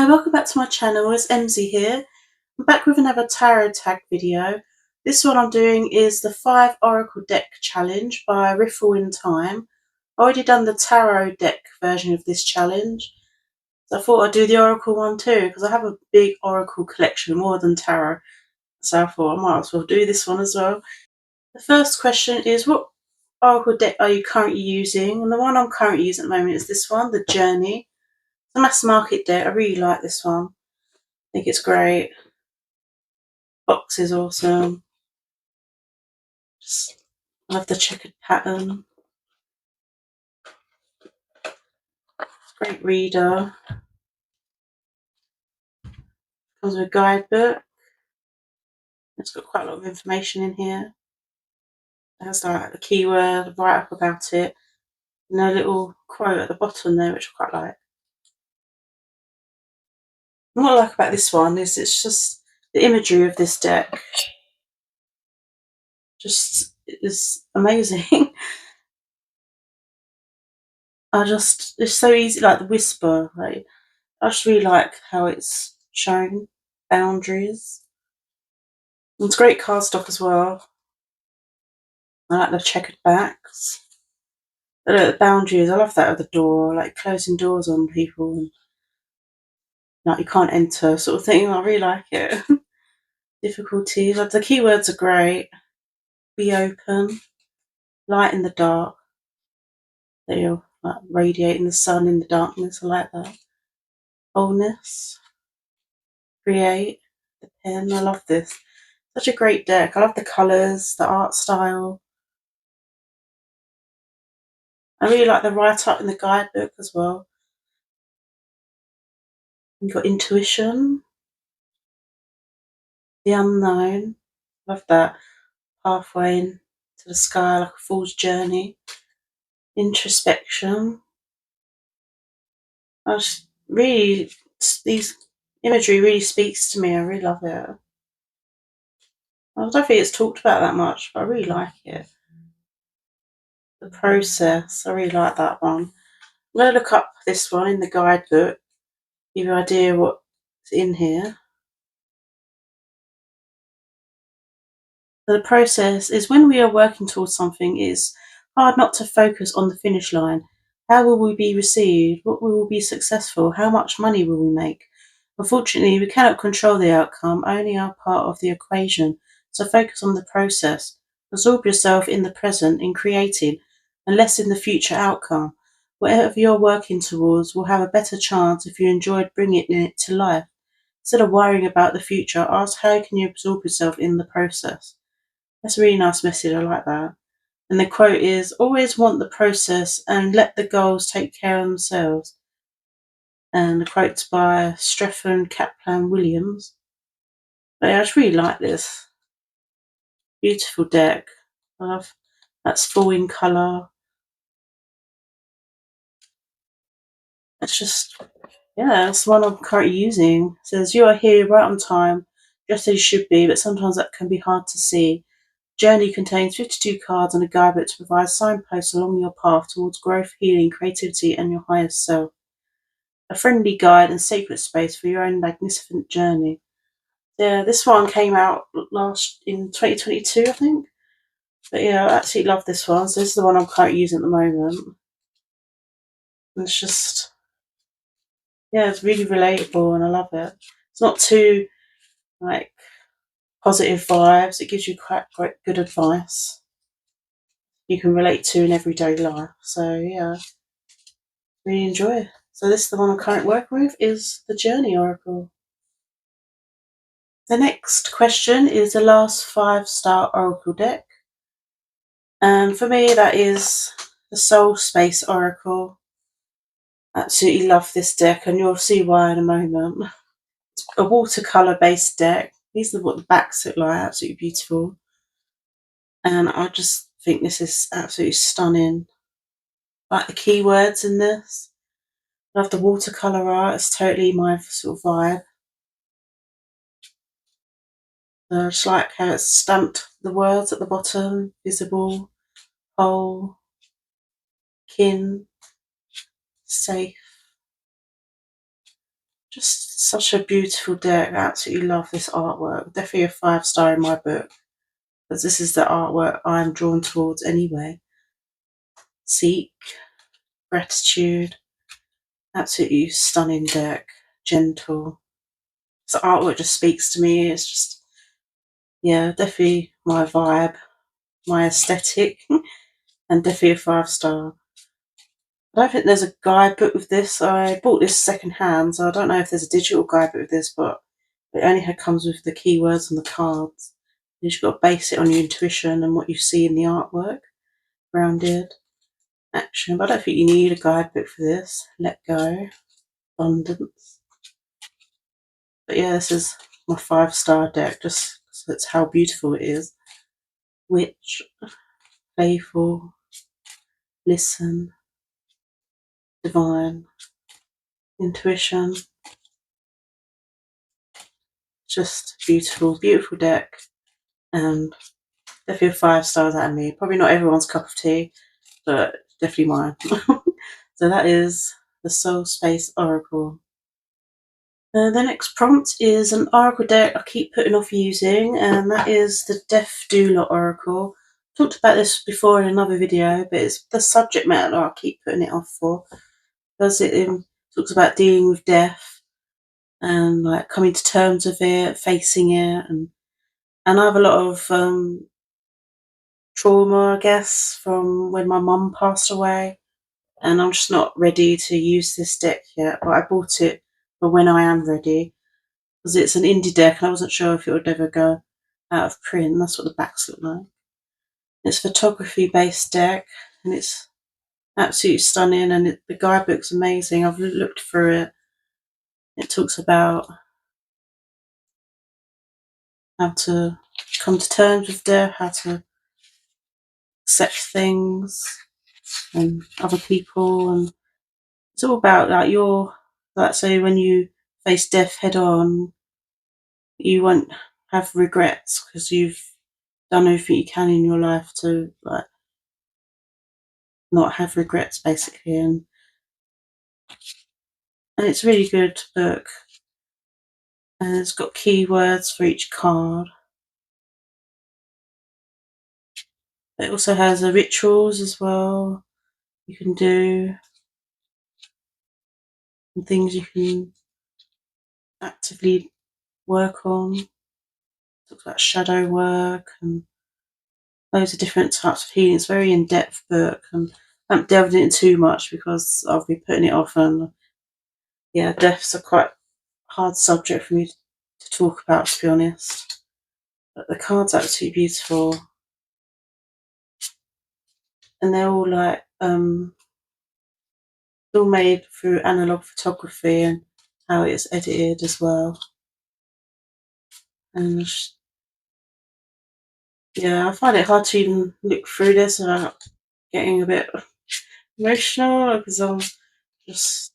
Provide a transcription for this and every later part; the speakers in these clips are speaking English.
Hi, welcome back to my channel. It's MZ here. I'm back with another tarot tag video. This one I'm doing is the 5 Oracle Deck Challenge by Riffle in Time. I already done the tarot deck version of this challenge, so I thought I'd do the Oracle one too, because I have a big Oracle collection, more than tarot. So I thought I might as well do this one as well. The first question is, what Oracle deck are you currently using? And the one I'm currently using at the moment is this one, the Journey. It's a mass market deck. I really like this one. I think it's great. Box is awesome. Just love the checkered pattern. It's a great reader. Comes with a guidebook. It's got quite a lot of information in here. It has like a keyword, write up about it, and a little quote at the bottom there, which I quite like. And what I like about this one is it's just the imagery of this deck. Just is amazing. It's so easy, like the whisper. Like I just really like how it's shown boundaries. And it's great cardstock as well. I like the checkered backs. I like the boundaries. I love that of the door, like closing doors on people, and like you can't enter, sort of thing. I really like it. Difficulties. The keywords are great. Be open. Light in the dark. They're like radiating the sun in the darkness. I like that. Wholeness. Create. The pen. I love this. Such a great deck. I love the colours, the art style. I really like the write-up in the guidebook as well. You've got intuition, the unknown. Love that. Pathway into the sky, like a fool's journey. Introspection. These imagery really speaks to me. I really love it. I don't think it's talked about that much, but I really like it. The process. I really like that one. I'm going to look up this one in the guidebook, give you an idea what's in here. The process is when we are working towards something, it's hard not to focus on the finish line. How will we be received? What will be successful? How much money will we make? Unfortunately, we cannot control the outcome, only our part of the equation. So focus on the process. Absorb yourself in the present, in creating, and less in the future outcome. Whatever you're working towards will have a better chance if you enjoyed bringing it to life. Instead of worrying about the future, ask how can you absorb yourself in the process. That's a really nice message. I like that. And the quote is, always want the process and let the goals take care of themselves. And the quote's by Stephen Kaplan Williams. But yeah, I just really like this. Beautiful deck. I love that's full in colour. It's just, yeah, it's the one I'm currently using. It says, you are here right on time, just as you should be, but sometimes that can be hard to see. Journey contains 52 cards and a guidebook to provide signposts along your path towards growth, healing, creativity, and your highest self. A friendly guide and sacred space for your own magnificent journey. Yeah, this one came out in 2022, I think. But yeah, I absolutely love this one. So this is the one I'm currently using at the moment. And it's just, yeah, it's really relatable and I love it. It's not too, like, positive vibes. It gives you quite good advice you can relate to in everyday life. So yeah, really enjoy it. So this is the one I'm currently working with, is the Journey Oracle. The next question is the last 5-star Oracle deck. And for me, that is the Soul Space Oracle. Absolutely love this deck, and you'll see why in a moment. It's a watercolour based deck. These are what the backs look like, absolutely beautiful. And I just think this is absolutely stunning. I like the keywords in this. I love the watercolour art, it's totally my sort of vibe. I just like how it's stamped the words at the bottom, visible, whole, kin, safe. Just such a beautiful deck. I absolutely love this artwork. Definitely a 5-star in my book, because this is the artwork I'm drawn towards anyway. Seek, gratitude, absolutely stunning deck, gentle. The artwork just speaks to me. It's just, yeah, definitely my vibe, my aesthetic, and definitely a 5-star. I don't think there's a guidebook with this. I bought this second hand, so I don't know if there's a digital guidebook with this, but it only comes with the keywords and the cards. You've got to base it on your intuition and what you see in the artwork. Grounded, action. But I don't think you need a guidebook for this. Let go, abundance. But yeah, this is my 5-star deck, just so it's how beautiful it is. Witch, playful, listen, divine, intuition. Just beautiful, beautiful deck. And definitely 5 stars out of me. Probably not everyone's cup of tea, but definitely mine. So that is the Soul Space Oracle. The next prompt is an oracle deck I keep putting off using, and that is the Death Doula Oracle. I talked about this before in another video, but it's the subject matter I keep putting it off for, because it talks about dealing with death and like coming to terms with it, facing it, and I have a lot of trauma, I guess, from when my mum passed away, and I'm just not ready to use this deck yet, but I bought it for when I am ready, because it's an indie deck and I wasn't sure if it would ever go out of print. That's what the backs look like. It's a photography based deck, and it's absolutely stunning, and the guidebook's amazing. I've looked through it. It talks about how to come to terms with death, how to accept things and other people, and it's all about like so when you face death head on, you won't have regrets because you've done everything you can in your life to like not have regrets, basically. And it's a really good book, and it's got keywords for each card. It also has rituals as well you can do, and things you can actively work on. It talks about shadow work and loads of different types of healing. It's a very in-depth book, and I haven't delved into too much because I'll be putting it off, and yeah, death's a quite hard subject for me to talk about, to be honest. But the cards are absolutely beautiful, and they're all like all made through analog photography and how it's edited as well. And yeah, I find it hard to even look through this without getting a bit emotional, because I'm just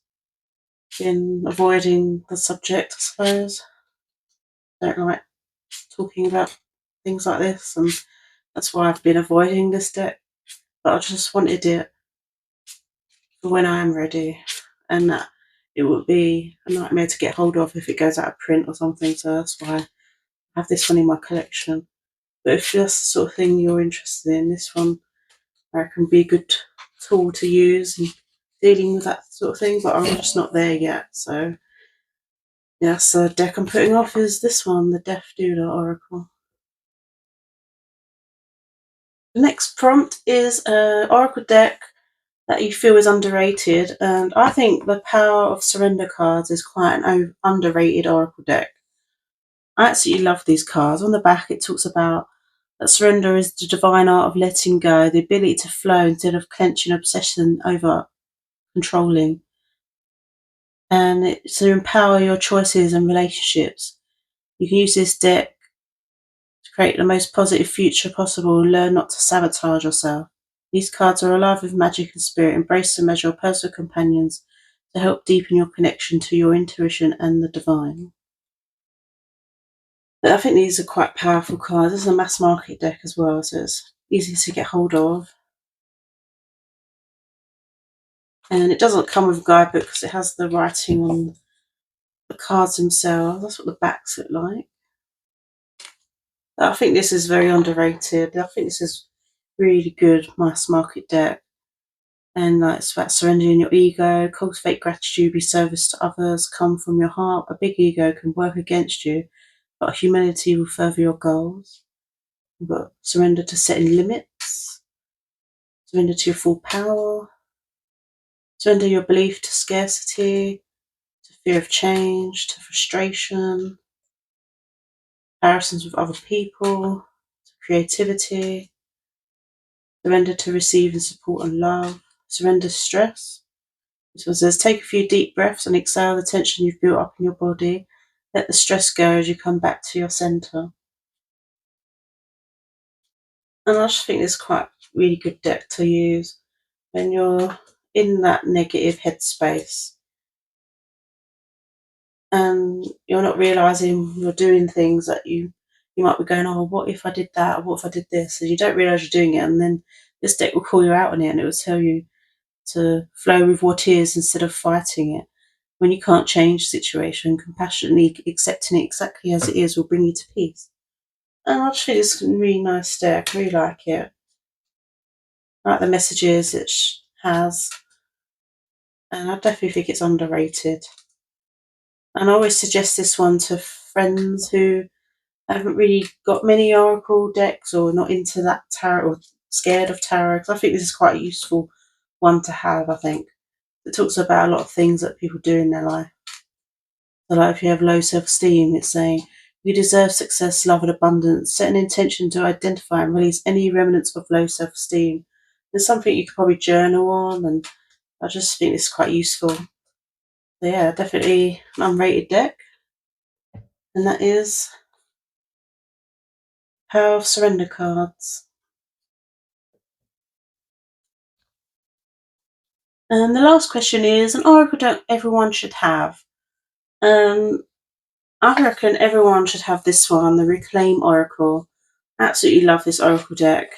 been avoiding the subject, I suppose. I don't like talking about things like this, and that's why I've been avoiding this deck. But I just wanted it for when I am ready, and that it would be a nightmare to get hold of if it goes out of print or something. So that's why I have this one in my collection. But if that's the sort of thing you're interested in, this one I reckon would be a good tool to use in dealing with that sort of thing. But I'm just not there yet. So yes, the deck I'm putting off is this one, the Death Doula Oracle. The next prompt is an oracle deck that you feel is underrated, and I think the Power of Surrender cards is quite an underrated oracle deck. I absolutely love these cards. On the back it talks about that surrender is the divine art of letting go, the ability to flow instead of clenching obsession over controlling, and it's to empower your choices and relationships. You can use this deck to create the most positive future possible and learn not to sabotage yourself. These cards are alive with magic and spirit. Embrace the measure of personal companions to help deepen your connection to your intuition and the divine. But I think these are quite powerful cards. This is a mass market deck as well, so it's easy to get hold of. And it doesn't come with a guidebook because it has the writing on the cards themselves, that's what the backs look like. I think this is very underrated. I think this is really good mass market deck. And it's about surrendering your ego, cultivate gratitude, be service to others, come from your heart. A big ego can work against you, but humility will further your goals. You've got surrender to setting limits, surrender to your full power, surrender your belief to scarcity, to fear of change, to frustration, comparisons with other people, to creativity, surrender to receiving support and love, surrender stress. This one says, take a few deep breaths and exhale the tension you've built up in your body. Let the stress go as you come back to your centre. And I just think it's quite a really good deck to use when you're in that negative headspace and you're not realising you're doing things that you might be going, oh, what if I did that? Or what if I did this? And you don't realise you're doing it. And then this deck will call you out on it and it will tell you to flow with what is instead of fighting it. When you can't change the situation, compassionately accepting it exactly as it is will bring you to peace. And I just think it's a really nice deck. I really like it. I like the messages it has. And I definitely think it's underrated. And I always suggest this one to friends who haven't really got many oracle decks or not into that tarot or scared of tarot. Because I think this is quite a useful one to have, I think. It talks about a lot of things that people do in their life. So like if you have low self-esteem, it's saying you deserve success, love and abundance. Set an intention to identify and release any remnants of low self-esteem. It's something you could probably journal on, and I just think it's quite useful. So yeah, definitely an unrated deck. And that is Power of Surrender cards. And the last question is an oracle deck everyone should have. I reckon everyone should have this one, the Reclaim Oracle. Absolutely love this oracle deck.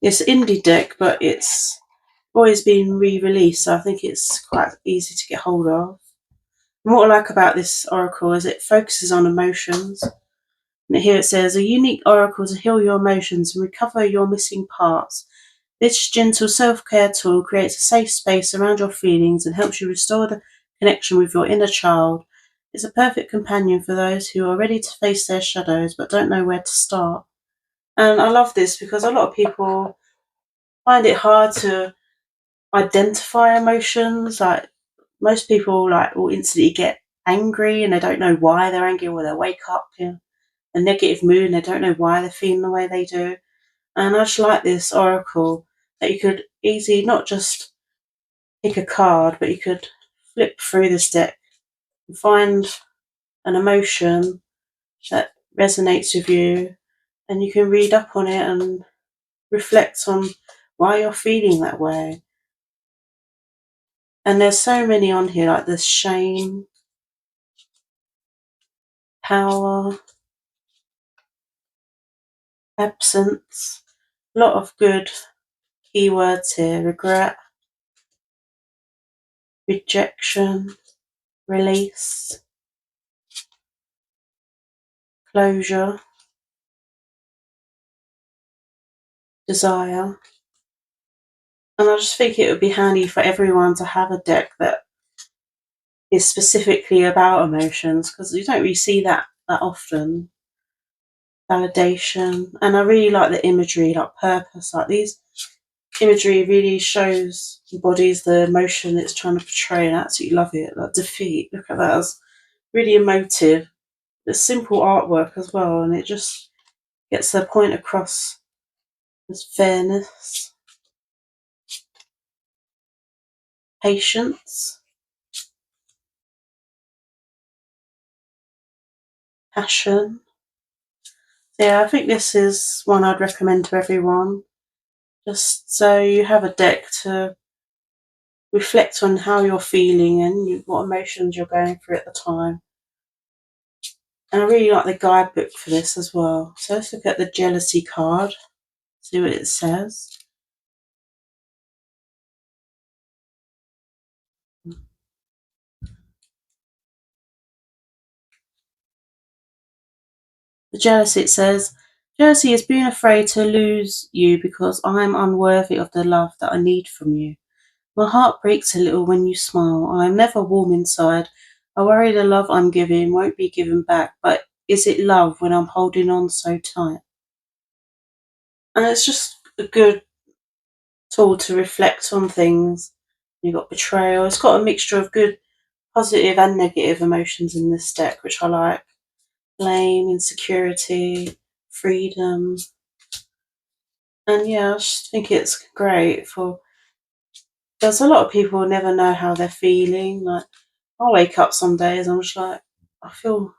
It's an indie deck, but it's always been re-released, so I think it's quite easy to get hold of. And what I like about this oracle is it focuses on emotions. And here it says, a unique oracle to heal your emotions and recover your missing parts. This gentle self-care tool creates a safe space around your feelings and helps you restore the connection with your inner child. It's a perfect companion for those who are ready to face their shadows but don't know where to start. And I love this because a lot of people find it hard to identify emotions. Like most people will instantly get angry and they don't know why they're angry, or they'll wake up in a negative mood and they don't know why they're feeling the way they do. And I just like this oracle that you could easily not just pick a card, but you could flip through this deck and find an emotion that resonates with you, and you can read up on it and reflect on why you're feeling that way. And there's so many on here, like there's shame, power, absence, a lot of good keywords here: regret, rejection, release, closure, desire. And I just think it would be handy for everyone to have a deck that is specifically about emotions, because you don't really see that often. Validation. And I really like the imagery, like purpose. Like these imagery really shows, embodies the emotion it's trying to portray, and I absolutely love it. Like defeat, look at that, it's really emotive. It's simple artwork as well, and it just gets the point across. There's fairness, patience, passion. Yeah, I think this is one I'd recommend to everyone, just so you have a deck to reflect on how you're feeling and what emotions you're going through at the time. And I really like the guidebook for this as well. So let's look at the jealousy card, see what it says. jealousy, it says, jealousy is being afraid to lose you because I am unworthy of the love that I need from you. My heart breaks a little when you smile. I am never warm inside. I worry the love I'm giving won't be given back, but is it love when I'm holding on so tight? And it's just a good tool to reflect on things. You've got betrayal. It's got a mixture of good, positive and negative emotions in this deck, which I like. Blame, insecurity, freedom. And yeah, I just think it's great for, there's a lot of people who never know how they're feeling. Like, I wake up some days, I'm just like, I feel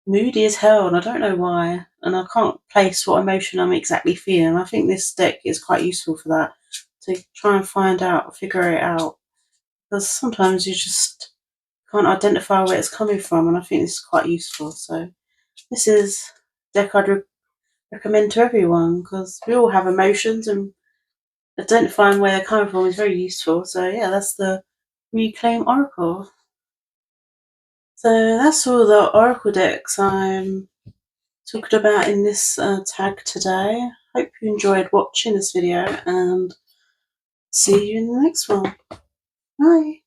moody as hell and I don't know why. And I can't place what emotion I'm exactly feeling. I think this deck is quite useful for that, to try and find out, figure it out. Because sometimes you just can't identify where it's coming from, and I think this is quite useful. So this is a deck I'd recommend to everyone, because we all have emotions and identifying where they're coming from is very useful. So yeah, that's the Reclaim Oracle. So that's all the Oracle decks I'm talking about in this tag today. Hope you enjoyed watching this video, and see you in the next one. Bye.